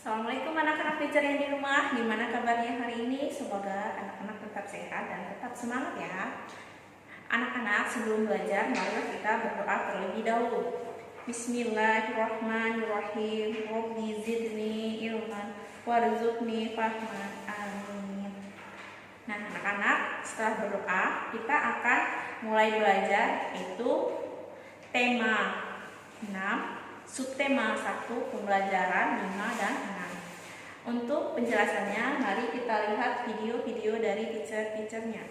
Assalamualaikum anak-anak teacher yang di rumah. Gimana kabarnya hari ini? Semoga anak-anak tetap sehat dan tetap semangat ya. Anak-anak, sebelum belajar marilah kita berdoa terlebih dahulu. Bismillahirrahmanirrahim. Rabbi zidni ilman warzuqni fahman. Amin. Nah, anak-anak, setelah berdoa kita akan mulai belajar, yaitu tema 6, subtema 1, pembelajaran 5 dan 6. Untuk penjelasannya, mari kita lihat video-video dari teacher-teachernya.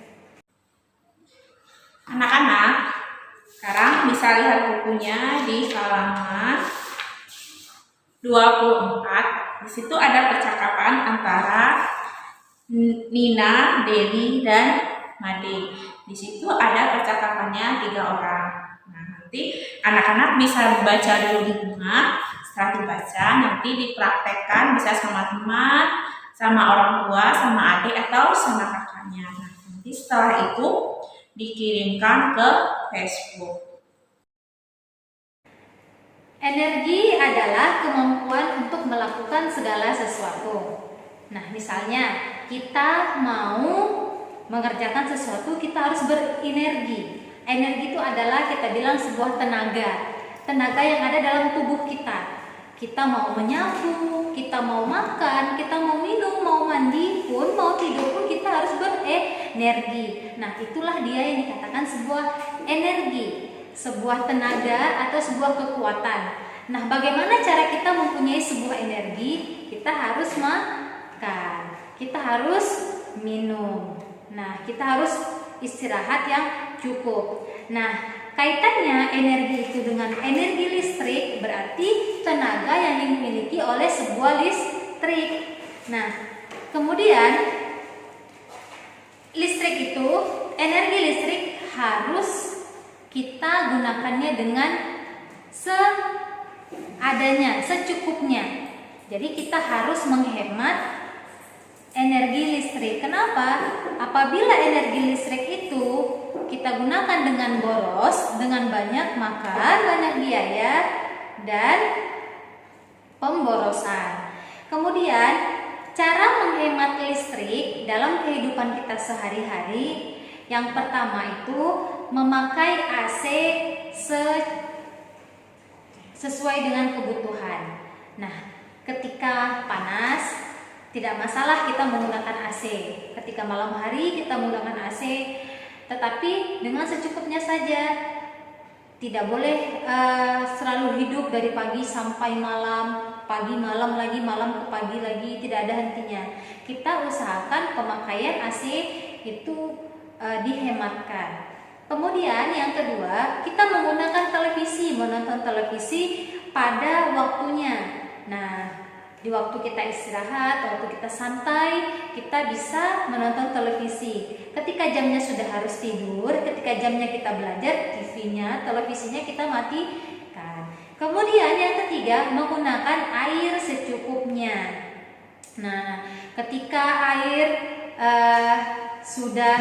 Anak-anak, sekarang bisa lihat bukunya di halaman 24. Di situ ada percakapan antara Nina, Dewi, dan Made. Di situ ada percakapannya 3 orang. Nah, nanti anak-anak bisa baca dulu di rumah. Setelah dibaca, nanti dipraktekkan bisa sama teman, sama orang tua, sama adik, atau sama kakaknya. Nah, nanti setelah itu dikirimkan ke Facebook. Energi adalah kemampuan untuk melakukan segala sesuatu. Nah, misalnya kita mau mengerjakan sesuatu, kita harus berenergi. Energi itu adalah kita bilang sebuah tenaga yang ada dalam tubuh kita. Kita mau menyapu, kita mau makan, kita mau minum, mau mandi pun, mau tidur pun kita harus berenergi. Nah, itulah dia yang dikatakan sebuah energi, sebuah tenaga atau sebuah kekuatan. Nah, bagaimana cara kita mempunyai sebuah energi? Kita harus makan, kita harus minum. Nah, kita harus istirahat yang cukup. Nah, kaitannya energi itu dengan energi listrik berarti tenaga yang dimiliki oleh sebuah listrik. Nah, kemudian listrik itu, energi listrik harus kita gunakannya dengan seadanya, secukupnya. Jadi kita harus menghemat energi listrik. Kenapa? Apabila energi listrik itu kita gunakan dengan boros, dengan banyak, maka banyak biaya dan pemborosan. Kemudian, cara menghemat listrik dalam kehidupan kita sehari-hari, yang pertama itu memakai AC sesuai dengan kebutuhan. Nah, ketika panas tidak masalah kita menggunakan AC. Ketika malam hari kita menggunakan AC, tetapi dengan secukupnya saja. Tidak boleh selalu hidup dari pagi sampai malam, pagi malam lagi, malam ke pagi lagi, tidak ada hentinya. Kita usahakan pemakaian AC itu dihematkan. Kemudian yang kedua, kita menggunakan televisi, menonton televisi pada waktunya. Nah, di waktu kita istirahat, waktu kita santai, kita bisa menonton televisi. Ketika jamnya sudah harus tidur, ketika jamnya kita belajar, televisinya kita matikan. Kemudian yang ketiga, menggunakan air secukupnya. Nah, ketika air sudah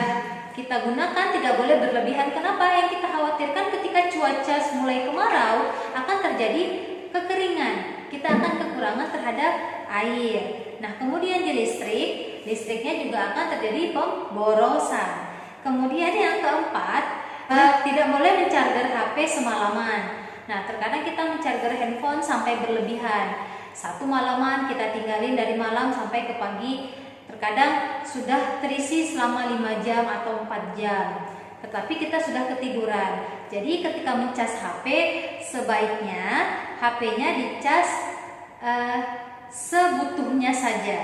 kita gunakan, tidak boleh berlebihan. Kenapa? Yang kita khawatirkan ketika cuaca mulai kemarau akan terjadi kekeringan. Kita akan kekurangan terhadap air. Nah, kemudian di listriknya juga akan terjadi pemborosan. Kemudian yang keempat, tidak boleh mencarger HP semalaman. Nah, terkadang kita mencarger handphone sampai berlebihan. Satu malaman kita tinggalin dari malam sampai ke pagi. Terkadang sudah terisi selama 5 jam atau 4 jam. Tetapi kita sudah ketiduran. Jadi ketika mencas HP, sebaiknya HP-nya dicas sebutuhnya saja.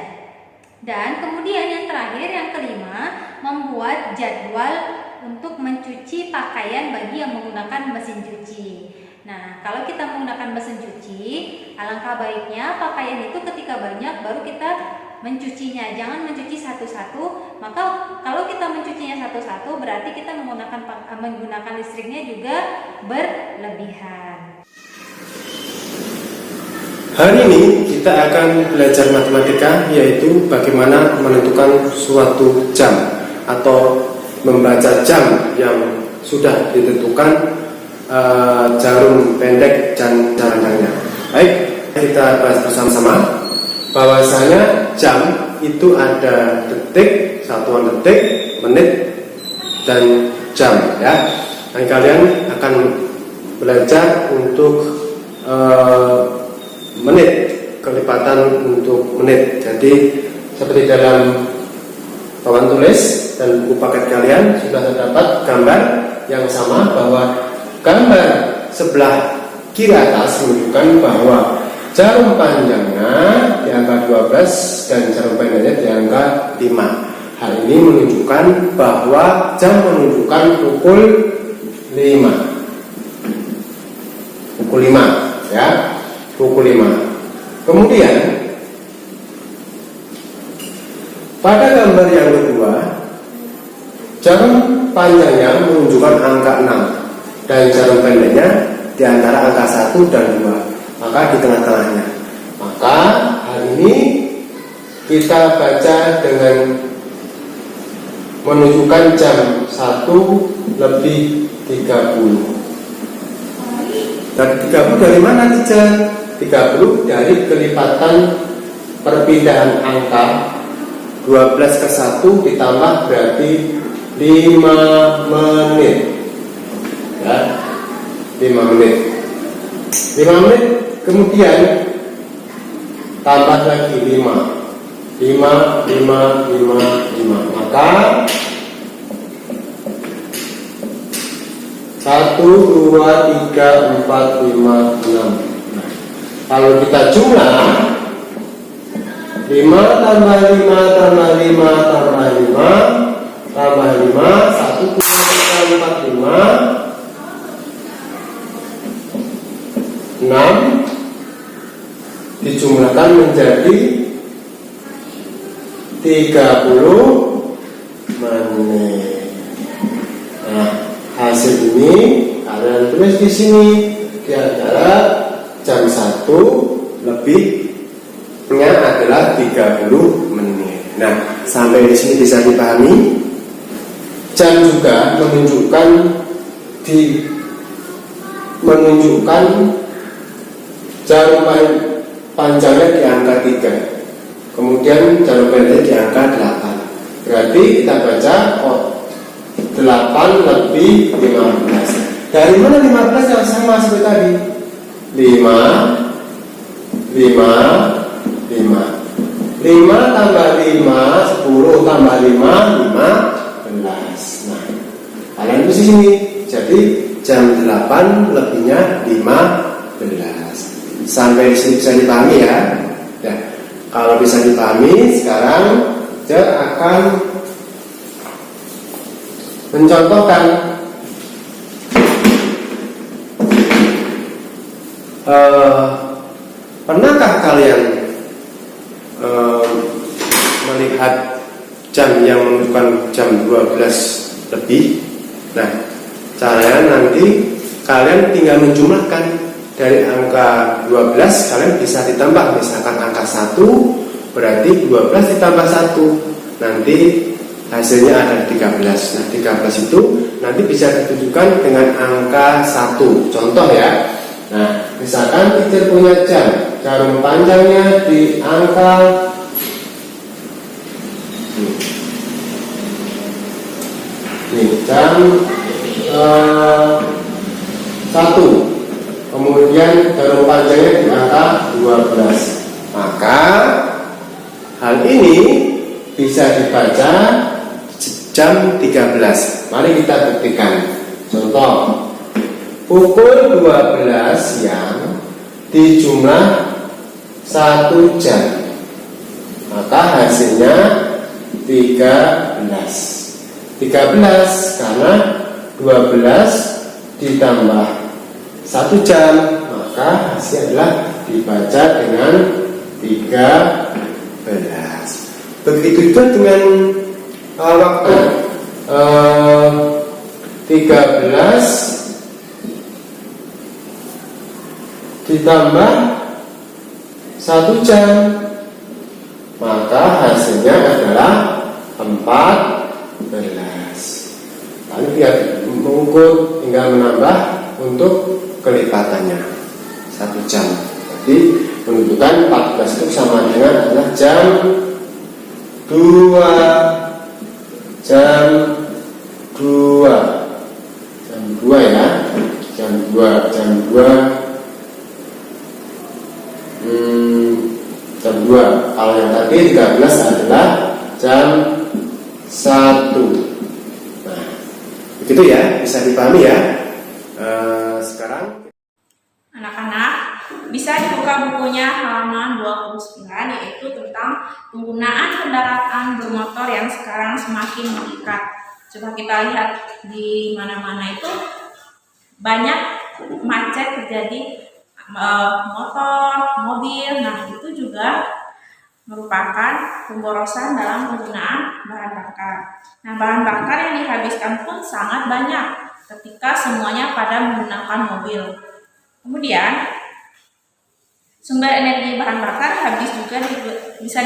Dan kemudian yang terakhir, yang kelima, membuat jadwal untuk mencuci pakaian bagi yang menggunakan mesin cuci. Nah, kalau kita menggunakan mesin cuci, alangkah baiknya pakaian itu ketika banyak baru kita mencucinya. Jangan mencuci satu-satu. Maka kalau kita mencucinya satu-satu berarti kita menggunakan listriknya juga berlebihan. Hari ini kita akan belajar matematika, yaitu bagaimana menentukan suatu jam atau membaca jam yang sudah ditentukan jarum pendek dan jaraknya. Baik, kita bahas bersama-sama bahwasanya jam itu ada detik, satuan detik, menit, dan jam ya. Dan kalian akan belajar untuk menit, kelipatan untuk menit. Jadi seperti dalam papan tulis dan buku paket kalian sudah terdapat gambar yang sama, bahwa gambar sebelah kiri atas menunjukkan bahwa jarum panjangnya di angka 12 dan jarum pendeknya di angka 5. Hal ini menunjukkan bahwa jam menunjukkan pukul 5. Pukul 5 ya, pukul 5. Kemudian pada gambar yang kedua, jarum panjangnya menunjukkan angka 6 dan jarum pendeknya di antara angka 1 dan 2, maka di tengah-tengahnya. Maka hal ini kita baca dengan menunjukkan jam 1 lebih 30. Dan 30 dari mana teacher? 30 dari kelipatan perpindahan angka 12 ke 1 ditambah berarti 5 menit ya, 5 menit. 5 menit kemudian tambah lagi 5, maka 1, 2, 3, 4, 5, 6. Nah, kalau kita jumlah 5 tambah 5 tambah 5 tambah 5 tambah 5, 1, 2, 3, 4, 5, 6 dijumlahkan menjadi 30 menit. Nah, hasil ini kalian tulis di sini di antara jam 1 lebihnya adalah 30 menit. Nah, sampai di sini bisa dipahami. Jam juga menunjukkan jarum panjangnya di angka 3, kemudian jarum pendeknya di angka 8. Berarti kita baca 8 lebih 15. Dari mana 15 yang sama seperti tadi? 5 tambah 5, 10 tambah 5, 15. Nah, kalian tulis di sini. Jadi jam 8 lebihnya 15. Sampai sini bisa dipahami ya. Ya, kalau bisa dipahami, sekarang saya akan mencontohkan pernahkah kalian melihat jam yang menunjukkan jam 12 lebih? Nah, caranya nanti kalian tinggal menjumlahkan dari angka 12, kalian bisa ditambah, misalkan angka 1 berarti 12 ditambah 1, nanti hasilnya ada 13. Nah, 13 itu nanti bisa ditunjukkan dengan angka 1. Contoh ya. Nah, misalkan teacher punya jarum panjangnya di angka jam 1, kemudian jarum panjangnya di angka 12. Maka hal ini bisa dibaca jam 13. Mari kita buktikan. Contoh, pukul 12 siang dijumlah 1 jam, maka hasilnya 13 karena 12 ditambah 1 jam, maka hasilnya adalah dibaca dengan 13. Begitu juga dengan waktu 13 ditambah 1 jam, maka hasilnya adalah 14. Lalu dia mengukur hingga menambah untuk kelipatannya 1 jam. Jadi menunjukkan 14 itu sama dengan adalah jam 2. Jam 2 ya. Jam 2 jam 2. Kalau yang tadi 13 adalah jam 1. Nah, begitu ya, bisa dipahami ya. Sekarang Anak-anak bisa dibuka bukunya halaman 29, yaitu tentang penggunaan kendaraan bermotor yang sekarang semakin meningkat. Coba kita lihat di mana-mana itu banyak macet terjadi, motor, mobil. Nah, itu juga merupakan pemborosan dalam penggunaan bahan bakar. Nah, bahan bakar yang dihabiskan pun sangat banyak ketika semuanya pada menggunakan mobil. Kemudian sumber energi bahan bakar bisa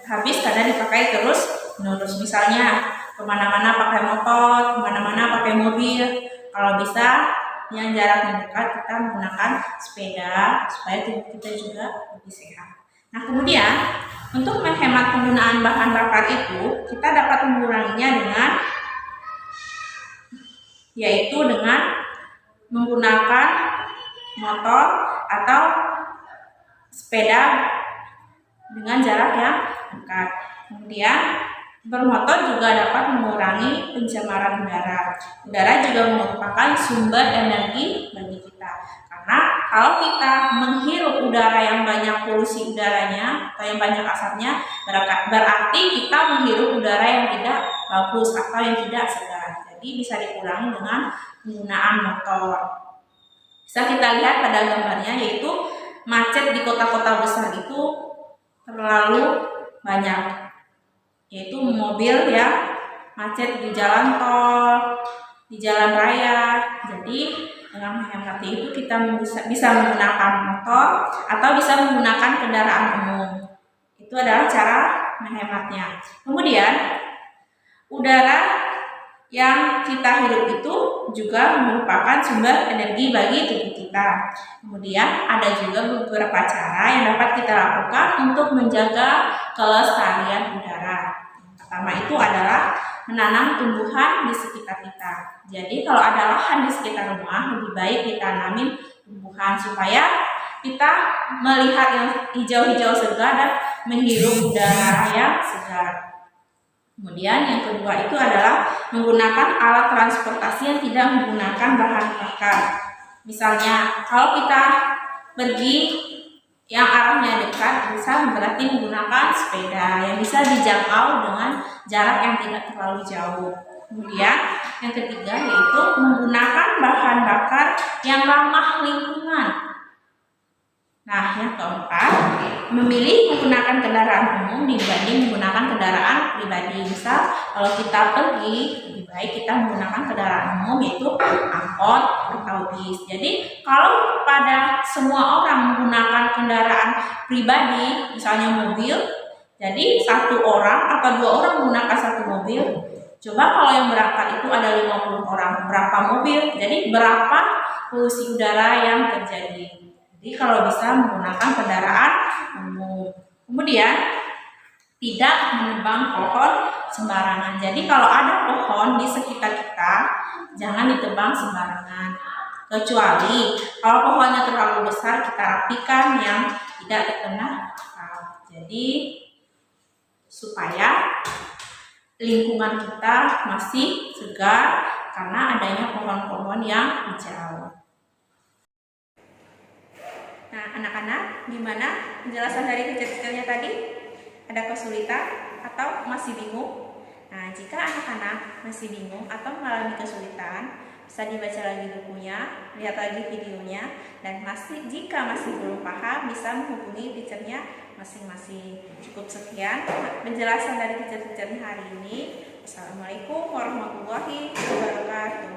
habis karena dipakai terus menerus. Misalnya kemana-mana pakai motor, kemana-mana pakai mobil. Kalau bisa yang jaraknya dekat kita menggunakan sepeda supaya tubuh kita juga lebih sehat. Nah, kemudian untuk menghemat penggunaan bahan bakar itu kita dapat menguranginya dengan menggunakan motor atau sepeda dengan jarak yang dekat. Kemudian bermotor juga dapat mengurangi pencemaran udara. Udara juga merupakan sumber energi bagi kita. Karena kalau kita menghirup udara yang banyak polusi udaranya atau yang banyak asapnya, berarti kita menghirup udara yang tidak bagus atau yang tidak segar. Jadi bisa dikurangi dengan penggunaan motor. Bisa kita lihat pada gambarnya, yaitu macet di kota-kota besar itu terlalu banyak, yaitu mobil yang macet di jalan tol, di jalan raya. Jadi dengan menghemat itu kita bisa menggunakan motor atau bisa menggunakan kendaraan umum. Itu adalah cara menghematnya. Kemudian udara yang kita hidup itu juga merupakan sumber energi bagi tubuh kita. Kemudian ada juga beberapa cara yang dapat kita lakukan untuk menjaga kelestarian udara. Yang pertama itu adalah menanam tumbuhan di sekitar kita. Jadi kalau ada lahan di sekitar rumah, lebih baik ditanamin tumbuhan supaya kita melihat yang hijau-hijau segar dan menghirup udara yang segar. Kemudian yang kedua itu adalah menggunakan alat transportasi yang tidak menggunakan bahan bakar. Misalnya kalau kita pergi yang arahnya dekat, bisa berarti menggunakan sepeda yang bisa dijangkau dengan jarak yang tidak terlalu jauh. Kemudian yang ketiga yaitu menggunakan bahan bakar yang ramah lingkungan. Nah, yang keempat, memilih menggunakan kendaraan umum dibanding menggunakan kendaraan pribadi. Misal, kalau kita pergi, lebih baik kita menggunakan kendaraan umum, yaitu angkot atau bis. Jadi, kalau pada semua orang menggunakan kendaraan pribadi, misalnya mobil, jadi satu orang atau dua orang menggunakan satu mobil. Coba kalau yang berangkat itu ada 50 orang, berapa mobil? Jadi, berapa polusi udara yang terjadi? Jadi kalau bisa menggunakan kendaraan umum. Kemudian tidak menebang pohon sembarangan. Jadi kalau ada pohon di sekitar kita, jangan ditebang sembarangan. Kecuali kalau pohonnya terlalu besar, kita rapikan yang tidak terkena asap. Jadi supaya lingkungan kita masih segar karena adanya pohon-pohon yang hijau. Nah, anak-anak, gimana penjelasan dari kecil-kecilnya tadi? Ada kesulitan atau masih bingung? Nah, jika anak-anak masih bingung atau mengalami kesulitan, bisa dibaca lagi bukunya, lihat lagi videonya, dan jika masih belum paham, bisa menghubungi teachernya masing-masing. Cukup sekian penjelasan dari teacher-teachernya hari ini. Assalamualaikum warahmatullahi wabarakatuh.